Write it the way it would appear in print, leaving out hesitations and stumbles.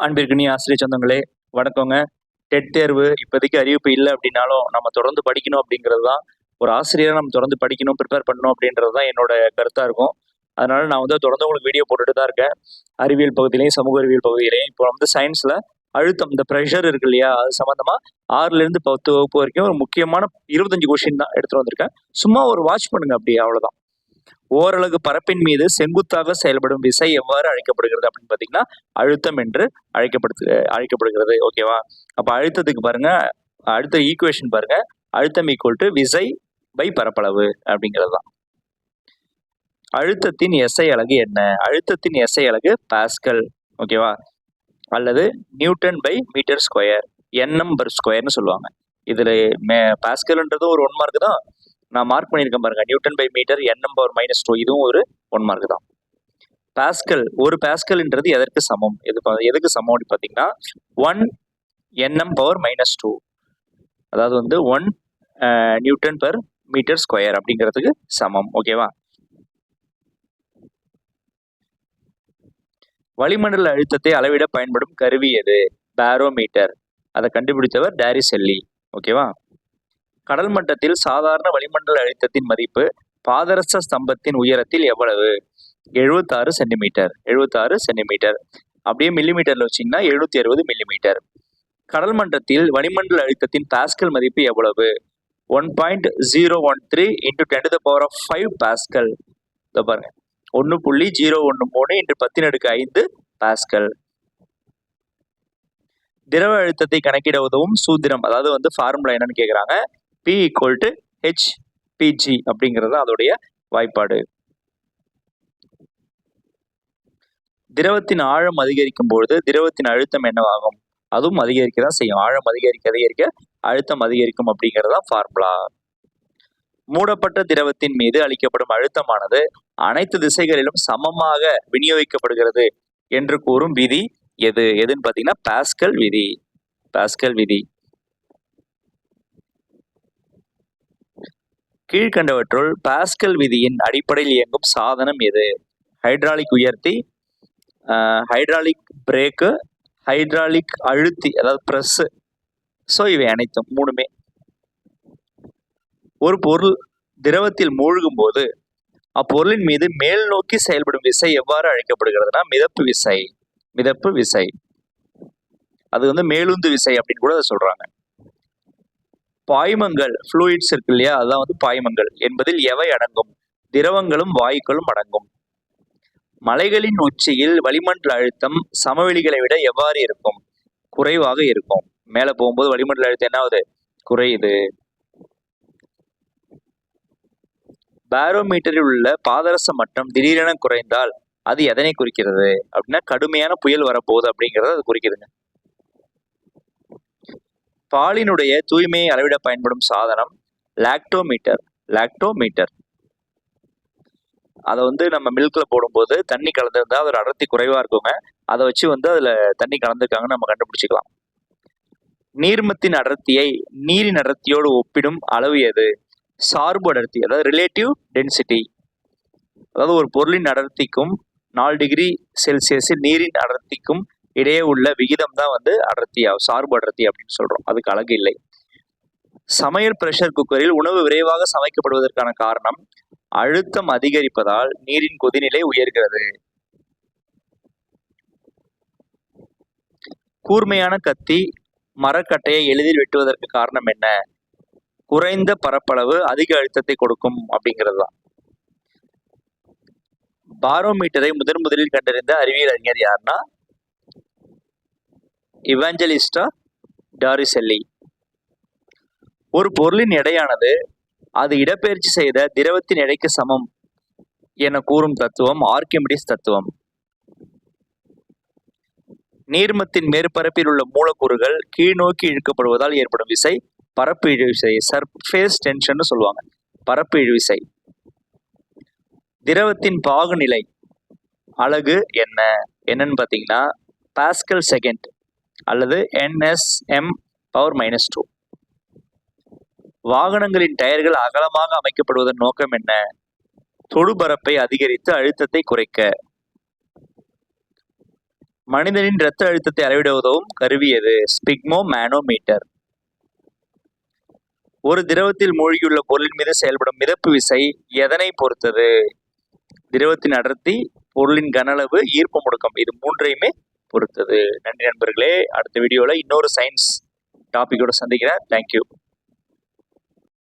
அன்பிற்கினிய ஆசிரியர் சொந்தங்களே, வணக்கங்க. டெட் தேர்வு இப்போதைக்கு அறிவிப்பு இல்லை அப்படின்னாலும் நம்ம தொடர்ந்து படிக்கணும் அப்படிங்கிறது தான். ஒரு ஆசிரியராக நம்ம தொடர்ந்து படிக்கணும், ப்ரிப்பேர் பண்ணணும் அப்படின்றது தான் என்னோட கருத்தாக இருக்கும். அதனால நான் தொடர்ந்து உங்களுக்கு வீடியோ போட்டுட்டு தான் இருக்கேன். அறிவியல் பகுதியிலையும் சமூக அறிவியல் பகுதியிலையும். இப்போ சயின்ஸில் அழுத்தம், இந்த ப்ரெஷர் இருக்கு இல்லையா, அது சம்மந்தமாக 6லேருந்து 10 வகுப்பு வரைக்கும் ஒரு முக்கியமான 25 கொஷின் தான் எடுத்துகிட்டு வந்திருக்கேன். சும்மா ஒரு வாட்ச் பண்ணுங்க, அப்படியே அவ்வளோதான். ஓரலகு பரப்பின் மீது செங்குத்தாக செயல்படும் விசை எவ்வாறு அழைக்கப்படுகிறது அப்படின்னு பார்த்தீங்கன்னா, அழுத்தம் என்று அழைக்கப்படுகிறது. ஓகேவா? அப்போ அழுத்தத்துக்கு பாருங்க, அடுத்த ஈக்குவேஷன் பாருங்க, அழுத்தம் ஈக்குவல் டு விசை பை பரப்பளவு அப்படிங்கிறது தான். அழுத்தத்தின் எஸ்ஐ அலகு என்ன? அழுத்தத்தின் எஸ்ஐ அலகு பாஸ்கல். ஓகேவா? அல்லது newton by metre square, NM per ஸ்கொயர்னு சொல்லுவாங்க. இதுல பாஸ்கல்ன்றது ஒரு 1 மார்க் தான். நான் மார்க் பண்ணியிருக்கேன் பாருங்க, newton by metre NM power -2, இதுவும் ஒரு 1 மார்க் தான். பாஸ்கல், ஒரு பாஸ்கல்ன்றது எதற்கு சமம்? எதுக்கு சமம் அப்படின்னு பார்த்தீங்கன்னா 1 என்எம் பவர் -2, அதாவது 1 நியூட்டன் பர் மீட்டர் ஸ்கொயர் அப்படிங்கிறதுக்கு சமம். ஓகேவா? வளிமண்டல அழுத்தத்தை அளவிட பயன்படும் கருவி எது? பாரோமீட்டர். அதை கண்டுபிடித்தவர் டாரிசெல்லி. ஓகேவா? கடல் மட்டத்தில் சாதாரண வளிமண்டல அழுத்தத்தின் மதிப்பு பாதரச ஸ்தம்பத்தின் உயரத்தில் எவ்வளவு? 76 சென்டிமீட்டர். 76 சென்டிமீட்டர். அப்படியே மில்லிமீட்டர்ல வச்சிங்கன்னா 760 மில்லிமீட்டர். கடல் மட்டத்தில் வளிமண்டல அழுத்தத்தின் பாஸ்கல் மதிப்பு எவ்வளவு? 1.013 × 10⁵ பாஸ்கல். இதை பாருங்க, 1.013 × 10⁵ பாஸ்கல். திரவ அழுத்தத்தை கணக்கிட உதவும் சூத்திரம், அதாவது ஃபார்முலா என்னன்னு கேட்குறாங்க. P = HPG அப்படிங்கிறது அதோடைய வாய்ப்பாடு. திரவத்தின் ஆழம் அதிகரிக்கும் பொழுது திரவத்தின் அழுத்தம் என்னவாகும்? அதுவும் அதிகரிக்கதான் செய்யும். ஆழம் அதிகரிக்க அழுத்தம் அதிகரிக்கும் அப்படிங்கிறது தான் ஃபார்முலா. மூடப்பட்ட திரவத்தின் மீது அளிக்கப்படும் அழுத்தமானது அனைத்து திசைகளிலும் சமமாக விநியோகிக்கப்படுகிறது என்று கூறும் விதி எதுன்னு பார்த்தீங்கன்னா பாஸ்கல் விதி. பாஸ்கல் விதி. கீழ்கண்டவற்றுள் பாஸ்கல் விதியின் அடிப்படையில் இயங்கும் சாதனம் எது? ஹைட்ராலிக் உயர்த்தி, ஹைட்ராலிக் பிரேக்கு, ஹைட்ராலிக் அழுத்தி, அதாவது பிரஸ். ஸோ இவை அனைத்தும் மூணுமே. ஒரு பொருள் திரவத்தில் மூழ்கும் போது அப்பொருளின் மீது மேல் நோக்கி செயல்படும் விசை எவ்வாறு அழைக்கப்படுகிறதுனா மிதப்பு விசை. மிதப்பு விசை. அது மேலுந்து விசை அப்படின்னு கூட அதை சொல்றாங்க. பாய்மங்கள், ஃப்ளூயிட்ஸ் இருக்கு இல்லையா, அதான் பாய்மங்கள் என்பதில் எவை அடங்கும்? திரவங்களும் வாயுக்களும் அடங்கும். மலைகளின் உச்சியில் வளிமண்டல அழுத்தம் சமவெளிகளை விட எவ்வாறு இருக்கும்? குறைவாக இருக்கும். மேல போகும்போது வளிமண்டல அழுத்தம் என்ன ஆகுது? குறையுது. பாரோமீட்டரில் உள்ள பாதரச மட்டம் திடீரென குறைந்தால் அது எதனை குறிக்கிறது அப்படின்னா கடுமையான புயல் வரப்போகுது அப்படிங்கிறத அது குறிக்குதுங்க. பாலினுடைய தூய்மையை அளவிட பயன்படும் சாதனம் லாக்டோமீட்டர். லாக்டோமீட்டர். அதை நம்ம மில்க்ல போடும்போது தண்ணி கலந்துருந்தா அதோட அடர்த்தி குறைவா இருக்குங்க. அதை வச்சு அதுல தண்ணி கலந்துருக்காங்கன்னு நம்ம கண்டுபிடிச்சிக்கலாம். நீர்மத்தின் அடர்த்தியை நீரின் அடர்த்தியோடு ஒப்பிடும் அளவு எது? சார்பு அடர்த்தி, அதாவது ரிலேட்டிவ் டென்சிட்டி. அதாவது ஒரு பொருளின் அடர்த்திக்கும் 4 டிகிரி செல்சியஸில் நீரின் அடர்த்திக்கும் இடையே உள்ள விகிதம் தான் அடர்த்தியா, சார்பு அடர்த்தி அப்படின்னு சொல்றோம். அதுக்கு அலகு இல்லை. சமையல் பிரஷர் குக்கரில் உணவு விரைவாக சமைக்கப்படுவதற்கான காரணம் அழுத்தம் அதிகரிப்பதால் நீரின் கொதிநிலை உயர்கிறது. கூர்மையான கத்தி மரக்கட்டையை எளிதில் வெட்டுவதற்கு காரணம் என்ன? குறைந்த பரப்பளவு அதிக அழுத்தத்தை கொடுக்கும் அப்படிங்கிறது தான். பாரோமீட்டரை முதலில் கண்டறிந்த அறிவியல் அறிஞர் யாருன்னா இவாஞ்சலிஸ்டா டாரிசெல்லி. ஒரு பொருளின் எடையானது அது இடப்பெயர்ச்சி செய்த திரவத்தின் எடைக்கு சமம் என கூறும் தத்துவம் ஆர்க்கிமிடிஸ் தத்துவம். நீர்மத்தின் மேற்பரப்பில் உள்ள மூலக்கூறுகள் கீழ் நோக்கி இழுக்கப்படுவதால் ஏற்படும் விசை பரப்பு இழுவிசை, சர்ஃபேஸ் டென்ஷன் சொல்லுவாங்க. பரப்பு இழுவிசை. திரவத்தின் பாகுநிலை அலகு என்னன்னு பார்த்தீங்கன்னா பாஸ்கல் செகண்ட் அல்லது NSM பவர் -2. வாகனங்களின் டயர்கள் அகலமாக அமைக்கப்படுவதன் நோக்கம் என்ன? தொடுபரப்பை அதிகரித்து அழுத்தத்தை குறைக்க. மனிதனின் இரத்த அழுத்தத்தை அளவிட உதவும் கருவி எது? ஸ்பிக்மோ மேனோமீட்டர். ஒரு திரவத்தில் மூழ்கியுள்ள பொருளின் மீது செயல்படும் மிதப்பு விசை எதனை பொறுத்தது? திரவத்தின் அடர்த்தி, பொருளின் கன அளவு, ஈர்ப்பு முடுக்கம், இது மூன்றையுமே பொறுத்தது. நன்றி நண்பர்களே. அடுத்த வீடியோல இன்னொரு சயின்ஸ் டாபிக்கோட சந்திக்கிறேன். தேங்க்யூ.